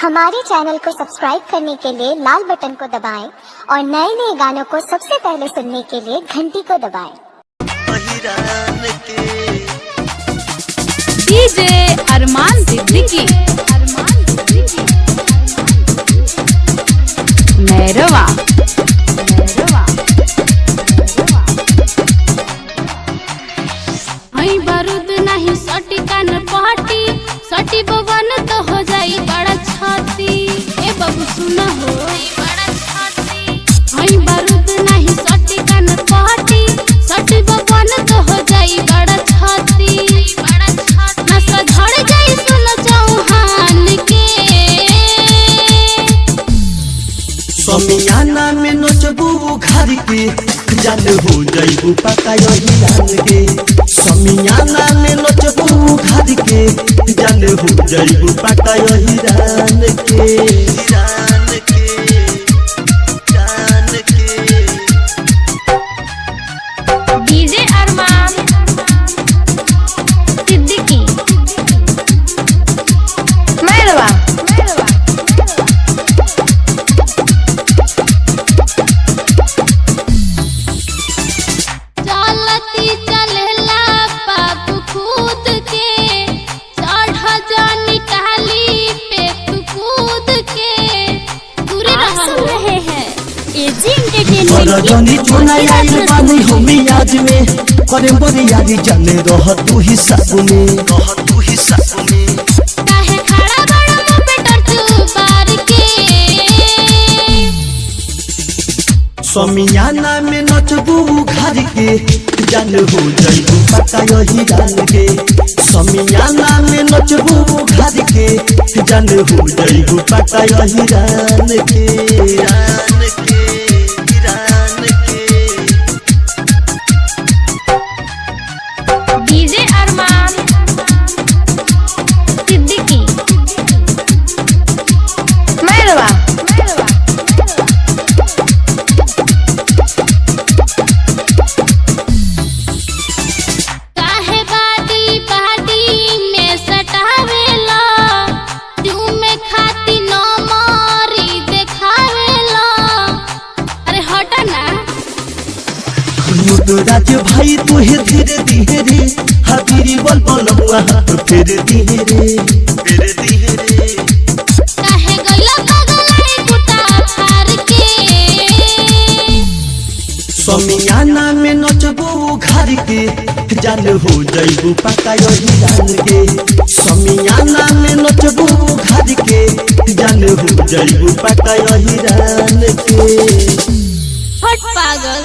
हमारे चैनल को सब्सक्राइब करने के लिए लाल बटन को दबाएं और नए नए गानों को सबसे पहले सुनने के लिए घंटी को दबाएं। डीजे अरमान सिद्दीकी मेहरवा बारूद नहीं सटी कान पाटी सटी बवन तो हो जाई बड़ा छाती। ए बाबू सुना हो बड़ा छाती। बारूद नहीं सटी कान पाटी सटी बवन तो हो जाई बड़ा छाती। नशा झड़ जाई सुन चौहान के समियाना में नचबू घर के जान हो जाइबू पता यही जान के। समियाना में नचबू घर के जान हो जाइबू पता यही जान के। डीजे अरमान सिद्दीकी मेहरवा चलती चलेला बाबू खुद के चढ़ जानी टहली पे कूद के दूर सुन रहे हैं एजी एंटरटेनमेंट जानी चुना आई पानी होमी आज में करे बड़ी यारी जाने रह तू ही साबुने काहे खड़ा बड़ा मुंह पे टर्चू बार के। समियाना में नचबू घर के जान हो जाइबू पता यही जान के। समियाना में नचबू घर के जान हो जाइबू पता यही जान के। डीजे अरमान सिद्दीकी मेहरवा काहे बादी में सटावेला तू में खाती न मारी देखावेला। अरे हटा ना राज भाई तुहे धीरे धीरे हाथीरी बल बलुआ हाथ फेर धीरे काहे गइला पगलाई कुत्ता फार के। समियाना में नचबू घर के जान हो जाइबू पता यही जान के। समियाना में नचबू घर के जान हो जाइबू पता यही जान के। हट पागल।